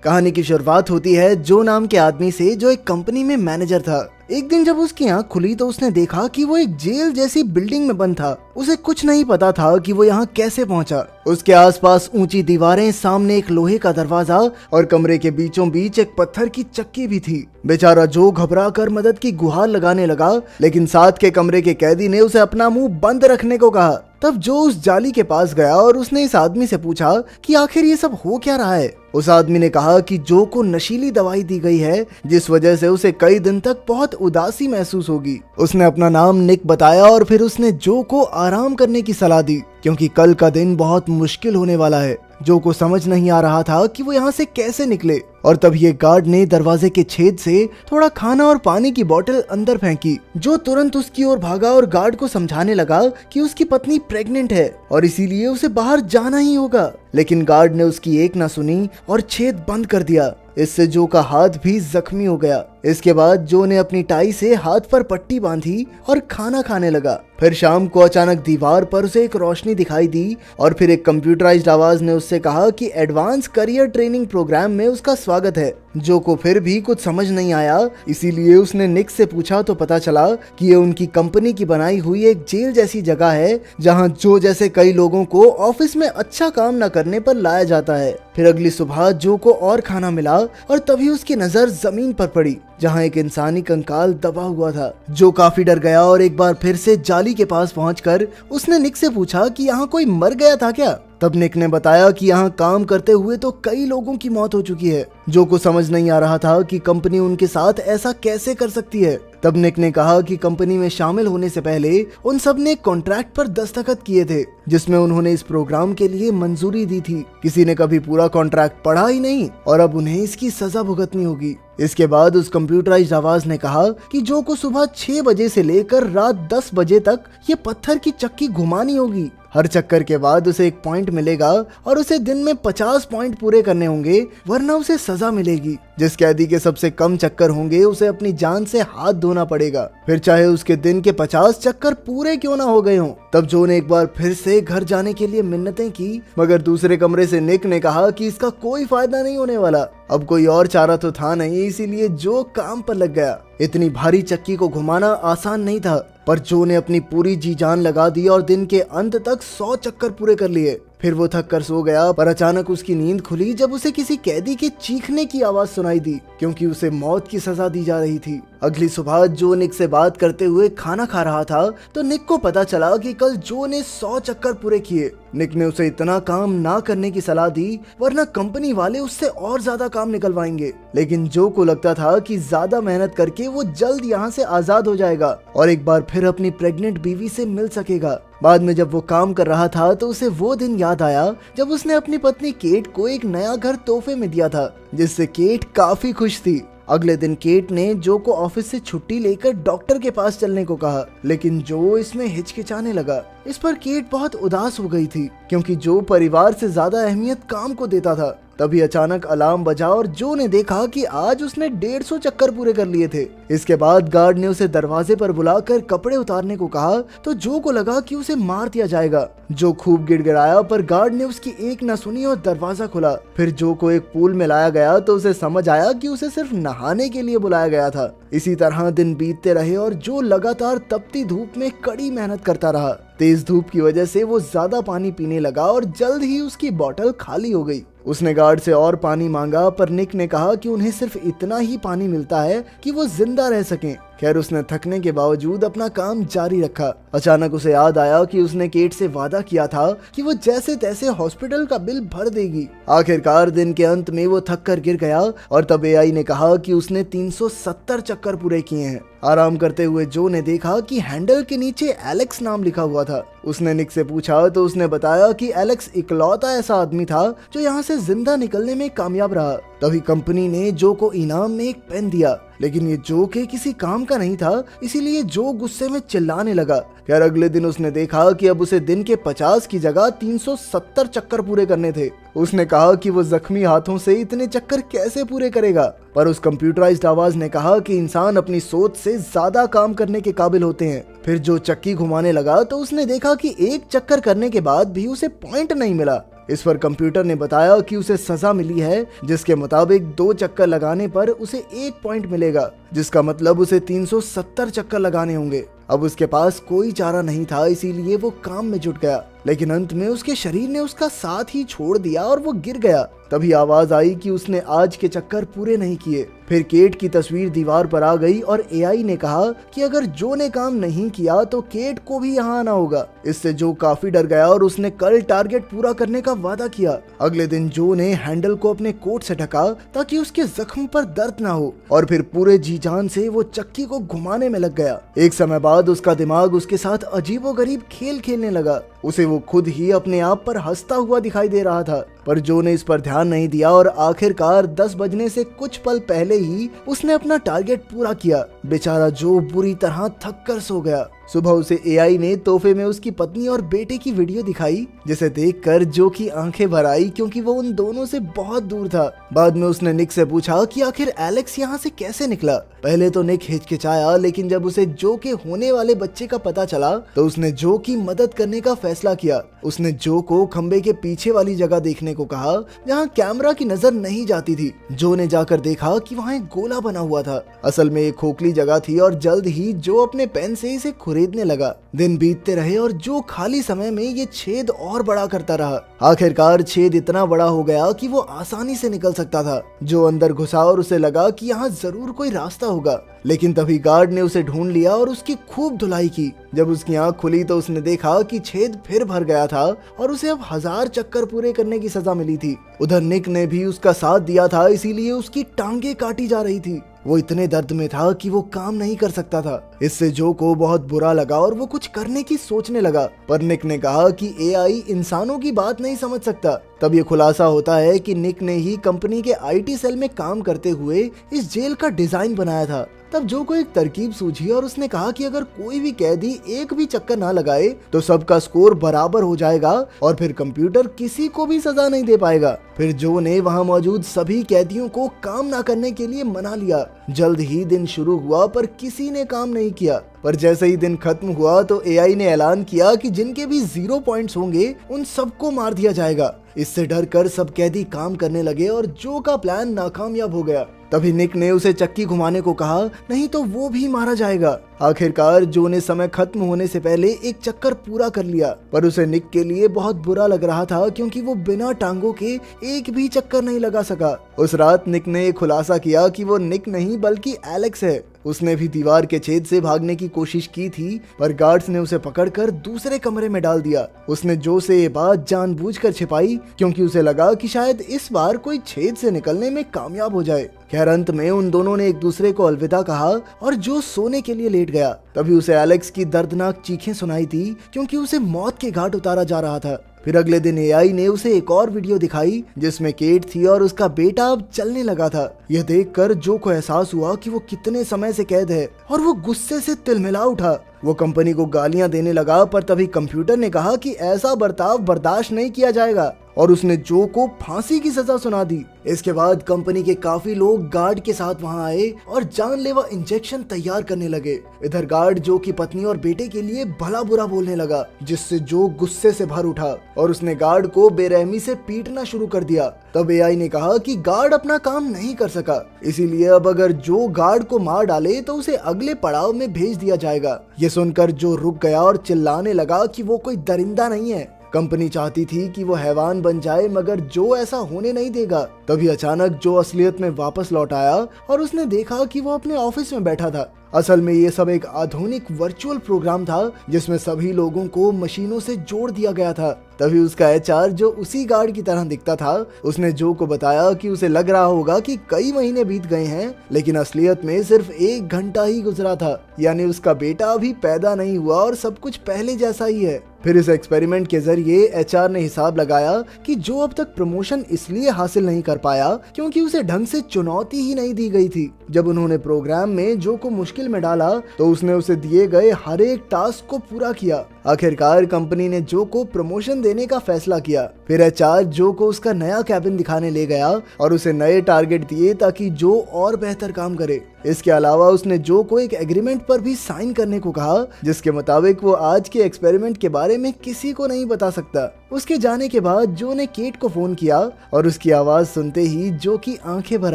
कहानी की शुरुआत होती है जो नाम के आदमी से जो एक कंपनी में मैनेजर था। एक दिन जब उसकी आंख खुली तो उसने देखा कि वो एक जेल जैसी बिल्डिंग में बंद था। उसे कुछ नहीं पता था कि वो यहाँ कैसे पहुँचा। उसके आसपास ऊंची दीवारें, सामने एक लोहे का दरवाजा और कमरे के बीचों बीच एक पत्थर की चक्की भी थी। बेचारा जो घबरा कर मदद की गुहार लगाने लगा, लेकिन साथ के कमरे के कैदी ने उसे अपना मुंह बंद रखने को कहा। तब जो उस जाली के पास गया और उसने इस आदमी से पूछा कि आखिर ये सब हो क्या रहा है। उस आदमी ने कहा कि जो को नशीली दवाई दी गई है, जिस वजह से उसे कई दिन तक बहुत उदासी महसूस होगी। उसने अपना नाम निक बताया और फिर उसने जो को आराम करने की सलाह दी, क्योंकि कल का दिन बहुत मुश्किल होने वाला है। जो को समझ नहीं आ रहा था कि वो यहाँ से कैसे निकले, और तब ये गार्ड ने दरवाजे के छेद से थोड़ा खाना और पानी की बोतल अंदर फेंकी। जो तुरंत उसकी ओर भागा और गार्ड को समझाने लगा कि उसकी पत्नी प्रेग्नेंट है और इसीलिए उसे बाहर जाना ही होगा। लेकिन गार्ड ने उसकी एक ना सुनी और छेद बंद कर दिया। इससे जो का हाथ भी जख्मी हो गया। इसके बाद जो ने अपनी टाई से हाथ पर पट्टी बांधी और खाना खाने लगा। फिर शाम को अचानक दीवार पर उसे एक रोशनी दिखाई दी और फिर एक कंप्यूटराइज्ड आवाज ने उससे कहा कि एडवांस करियर ट्रेनिंग प्रोग्राम में उसका स्वागत है। जो को फिर भी कुछ समझ नहीं आया, इसीलिए उसने निक से पूछा तो पता चला कि ये उनकी कंपनी की बनाई हुई एक जेल जैसी जगह है, जहां जो जैसे कई लोगों को ऑफिस में अच्छा काम न करने पर लाया जाता है। फिर अगली सुबह जो को और खाना मिला और तभी उसकी नजर जमीन पर पड़ी, जहां एक इंसानी कंकाल दबा हुआ था। जो काफी डर गया और एक बार फिर से जाली के पास पहुंचकर उसने निक से पूछा कि यहाँ कोई मर गया था क्या। तब निक ने बताया कि यहाँ काम करते हुए तो कई लोगों की मौत हो चुकी है। जो को समझ नहीं आ रहा था कि कंपनी उनके साथ ऐसा कैसे कर सकती है। तब निक ने कहा कि कंपनी में शामिल होने से पहले उन सब ने कॉन्ट्रैक्ट पर दस्तखत किए थे, जिसमें उन्होंने इस प्रोग्राम के लिए मंजूरी दी थी। किसी ने कभी पूरा कॉन्ट्रैक्ट पढ़ा ही नहीं और अब उन्हें इसकी सजा भुगतनी होगी। इसके बाद उस कंप्यूटराइज्ड आवाज ने कहा कि जो को सुबह 6 बजे से लेकर रात 10 बजे तक ये पत्थर की चक्की घुमानी होगी। हर चक्कर के बाद उसे एक पॉइंट मिलेगा और उसे दिन में 50 पॉइंट पूरे करने होंगे, वरना उसे सजा मिलेगी। जिस कैदी के सबसे कम चक्कर होंगे उसे अपनी जान से हाथ धोना पड़ेगा, फिर चाहे उसके दिन के 50 चक्कर पूरे क्यों ना हो गए हों। तब जो ने एक बार फिर से घर जाने के लिए मिन्नतें की, मगर दूसरे कमरे से निक ने कहा कि इसका कोई फायदा नहीं होने वाला। अब कोई और चारा तो था नहीं, इसीलिए जो काम पर लग गया। इतनी भारी चक्की को घुमाना आसान नहीं था, पर जो ने अपनी पूरी जी जान लगा दी और दिन के अंत तक 100 चक्कर पूरे कर लिए। फिर वो थक कर सो गया, पर अचानक उसकी नींद खुली जब उसे किसी कैदी के चीखने की आवाज सुनाई दी, क्योंकि उसे मौत की सजा दी जा रही थी। अगली सुबह जो निक से बात करते हुए खाना खा रहा था तो निक को पता चला कि कल जो ने 100 चक्कर पूरे किए। निक ने उसे इतना काम ना करने की सलाह दी, वरना कंपनी वाले उससे और ज्यादा काम निकलवाएंगे। लेकिन जो को लगता था कि ज्यादा मेहनत करके वो जल्द यहाँ से आजाद हो जाएगा और एक बार फिर अपनी प्रेग्नेंट बीवी से मिल सकेगा। बाद में जब वो काम कर रहा था तो उसे वो दिन याद आया जब उसने अपनी पत्नी केट को एक नया घर तोहफे में दिया था, जिससे केट काफी खुश थी। अगले दिन केट ने जो को ऑफिस से छुट्टी लेकर डॉक्टर के पास चलने को कहा, लेकिन जो इसमें हिचकिचाने लगा। इस पर केट बहुत उदास हो गई थी, क्योंकि जो परिवार से ज्यादा अहमियत काम को देता था। तभी अचानक अलार्म बजा और जो ने देखा कि आज उसने 150 चक्कर पूरे कर लिए थे। इसके बाद गार्ड ने उसे दरवाजे पर बुलाकर कपड़े उतारने को कहा तो जो को लगा कि उसे मार दिया जाएगा। जो खूब गिड़गिड़ाया, पर गार्ड ने उसकी एक न सुनी और दरवाजा खुला। फिर जो को एक पूल में लाया गया तो उसे समझ आया कि उसे सिर्फ नहाने के लिए बुलाया गया था। इसी तरह दिन बीतते रहे और जो लगातार तपती धूप में कड़ी मेहनत करता रहा। तेज धूप की वजह से वो ज्यादा पानी पीने लगा और जल्द ही उसकी बोतल खाली हो गई। उसने गार्ड से और पानी मांगा, पर निक ने कहा कि उन्हें सिर्फ इतना ही पानी मिलता है कि वो जिंदा रह सकें। खैर, उसने थकने के बावजूद अपना काम जारी रखा। अचानक उसे याद आया कि उसने केट से वादा किया था कि वो जैसे तैसे हॉस्पिटल का बिल भर देगी। आखिरकार दिन के अंत में वो थक कर गिर गया और तब एआई ने कहा कि उसने 370 चक्कर पूरे किए हैं। आराम करते हुए जो ने देखा कि हैंडल के नीचे एलेक्स नाम लिखा हुआ था। उसने निक से पूछा तो उसने बताया कि एलेक्स इकलौता ऐसा आदमी था जो यहाँ से जिंदा निकलने में कामयाब रहा। तभी कंपनी ने जो को इनाम में एक पेन दिया, लेकिन ये जो के किसी काम का नहीं था, इसीलिए जो गुस्से में चिल्लाने लगा। खैर, अगले दिन उसने देखा कि अब उसे दिन के 50 की जगह 370 चक्कर पूरे करने थे। उसने कहा कि वो जख्मी हाथों से इतने चक्कर कैसे पूरे करेगा, पर उस कंप्यूटराइज्ड आवाज ने कहा कि इंसान अपनी सोच से ज्यादा काम करने के काबिल होते हैं। फिर जो चक्की घुमाने लगा तो उसने देखा कि एक चक्कर करने के बाद भी उसे पॉइंट नहीं मिला। इस पर कंप्यूटर ने बताया कि उसे सजा मिली है, जिसके मुताबिक 2 चक्कर लगाने पर उसे 1 पॉइंट मिलेगा, जिसका मतलब उसे 370 चक्कर लगाने होंगे। अब उसके पास कोई चारा नहीं था, इसीलिए वो काम में जुट गया, लेकिन अंत में उसके शरीर ने उसका साथ ही छोड़ दिया और वो गिर गया। तभी आवाज आई कि उसने आज के चक्कर पूरे नहीं किए। फिर केट की तस्वीर दीवार पर आ गई और एआई ने कहा कि अगर जो ने काम नहीं किया तो केट को भी यहाँ आना होगा। इससे जो काफी डर गया और उसने कल टारगेट पूरा करने का वादा किया। अगले दिन जो ने हैंडल को अपने कोट से ढका ताकि उसके जख्म पर दर्द ना हो, और फिर पूरे जी जान से वो चक्की को घुमाने में लग गया। एक समय बाद उसका दिमाग उसके साथ अजीबोगरीब खेल खेलने लगा। उसे वो खुद ही अपने आप पर हंसता हुआ दिखाई दे रहा था, पर जो ने इस पर ध्यान नहीं दिया और आखिरकार 10 बजने से कुछ पल पहले ही उसने अपना टारगेट पूरा किया। बेचारा जो बुरी तरह थक कर सो गया। सुबह उसे एआई ने तोहफे में उसकी पत्नी और बेटे की वीडियो दिखाई, जिसे देखकर जो की आंखें भर आई, क्योंकि वो उन दोनों से बहुत दूर था। बाद में उसने निक से पूछा कि आखिर एलेक्स यहाँ से कैसे निकला। पहले तो निक हिचकिचाया, लेकिन जब उसे जो के होने वाले बच्चे का पता चला तो उसने जो की मदद करने का फैसला किया। उसने जो को खंबे के पीछे वाली जगह देखने को कहा, जहाँ कैमरा की नजर नहीं जाती थी। जो ने जाकर देखा कि वहाँ एक गोला बना हुआ था। असल में एक खोखली जगह थी और जल्द ही जो अपने पेन से इसे खरीदने लगा। दिन बीतते रहे और जो खाली समय में ये छेद और बड़ा करता रहा। आखिरकार छेद इतना बड़ा हो गया कि वो आसानी से निकल सकता था। जो अंदर घुसा और उसे लगा कि यहाँ जरूर कोई रास्ता होगा, लेकिन तभी गार्ड ने उसे ढूंढ लिया और उसकी खूब धुलाई की। जब उसकी आंख खुली तो उसने देखा कि छेद फिर भर गया था और उसे अब 1000 चक्कर पूरे करने की सजा मिली थी। उधर निक ने भी उसका साथ दिया था, इसीलिए उसकी टांगे काटी जा रही थी। वो इतने दर्द में था कि वो काम नहीं कर सकता था। इससे जो को बहुत बुरा लगा और वो कुछ करने की सोचने लगा, पर निक ने कहा कि एआई इंसानों की बात नहीं समझ सकता। तब ये खुलासा होता है कि निक ने ही कंपनी के आईटी सेल में काम करते हुए इस जेल का डिजाइन बनाया था। तब जो को एक तरकीब सूझी और उसने कहा कि अगर कोई भी कैदी एक भी चक्कर ना लगाए तो सबका स्कोर बराबर हो जाएगा और फिर कंप्यूटर किसी को भी सजा नहीं दे पाएगा। फिर जो ने वहां मौजूद सभी कैदियों को काम ना करने के लिए मना लिया। जल्द ही दिन शुरू हुआ पर किसी ने काम नहीं किया। पर जैसे ही दिन खत्म हुआ तो एआई ने ऐलान किया कि जिनके भी 0 पॉइंट्स होंगे उन सबको मार दिया जाएगा। इससे डर कर सब कैदी काम करने लगे और जो का प्लान नाकामयाब हो गया। तभी निक ने उसे चक्की घुमाने को कहा, नहीं तो वो भी मारा जाएगा। आखिरकार जो ने समय खत्म होने से पहले एक चक्कर पूरा कर लिया, पर उसे निक के लिए बहुत बुरा लग रहा था, क्योंकि वो बिना टांगों के एक भी चक्कर नहीं लगा सका। उस रात निक ने खुलासा किया कि वो निक नहीं बल्कि एलेक्स है। उसने भी दीवार के छेद से भागने की कोशिश की थी, पर गार्ड्स ने उसे पकड़कर दूसरे कमरे में डाल दिया। उसने जो से ये बात जानबूझकर छिपाई, क्योंकि उसे लगा कि शायद इस बार कोई छेद से निकलने में कामयाब हो जाए। खैर अंत में उन दोनों ने एक दूसरे को अलविदा कहा और जो सोने के लिए लेट गया। तभी उसे एलेक्स की दर्दनाक चीखें सुनाई थी, क्योंकि उसे मौत के घाट उतारा जा रहा था। फिर अगले दिन एआई ने उसे एक और वीडियो दिखाई, जिसमें केट थी और उसका बेटा अब चलने लगा था। यह देखकर जो को एहसास हुआ कि वो कितने समय से कैद है और वो गुस्से से तिलमिला उठा। वो कंपनी को गालियां देने लगा, पर तभी कंप्यूटर ने कहा कि ऐसा बर्ताव बर्दाश्त नहीं किया जाएगा और उसने जो को फांसी की सजा सुना दी। इसके बाद कंपनी के काफी लोग गार्ड के साथ वहां आए और जानलेवा इंजेक्शन तैयार करने लगे। इधर गार्ड जो की पत्नी और बेटे के लिए भला बुरा बोलने लगा, जिससे जो गुस्से से भर उठा और उसने गार्ड को बेरहमी से पीटना शुरू कर दिया। तब एआई ने कहा कि गार्ड अपना काम नहीं कर सका, इसीलिए अब अगर जो गार्ड को मार डाले तो उसे अगले पड़ाव में भेज दिया जाएगा। ये सुनकर जो रुक गया और चिल्लाने लगा कि वो कोई दरिंदा नहीं है। कंपनी चाहती थी कि वो हैवान बन जाए, मगर जो ऐसा होने नहीं देगा। तभी अचानक जो असलियत में वापस लौट आया और उसने देखा कि वो अपने ऑफिस में बैठा था। असल में ये सब एक आधुनिक वर्चुअल प्रोग्राम था, जिसमें सभी लोगों को मशीनों से जोड़ दिया गया था। तभी उसका एचआर, जो उसी गार्ड की तरह दिखता था, उसने जो को बताया कि उसे लग रहा होगा कि कई महीने बीत गए हैं, लेकिन असलियत में सिर्फ 1 घंटा ही गुजरा था। यानी उसका बेटा अभी पैदा नहीं हुआ और सब कुछ पहले जैसा ही है। फिर इस एक्सपेरिमेंट के जरिए एचआर ने हिसाब लगाया कि जो अब तक प्रमोशन इसलिए हासिल नहीं कर पाया क्योंकि उसे ढंग से चुनौती ही नहीं दी गई थी। जब उन्होंने प्रोग्राम में जो को मुश्किल में डाला तो उसने उसे दिए गए हर एक टास्क को पूरा किया। आखिरकार कंपनी ने जो को प्रमोशन देने का फैसला किया। फिर एचआर जो को उसका नया कैबिन दिखाने ले गया और उसे नए टारगेट दिए ताकि जो और बेहतर काम करे। इसके अलावा उसने जो को एक एग्रीमेंट पर भी साइन करने को कहा, जिसके मुताबिक वो आज के एक्सपेरिमेंट के बारे में किसी को नहीं बता सकता। उसके जाने के बाद जो ने केट को फोन किया और उसकी आवाज सुनते ही जो की आंखें भर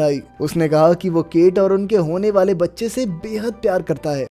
आई। उसने कहा कि वो केट और उनके होने वाले बच्चे से बेहद प्यार करता है।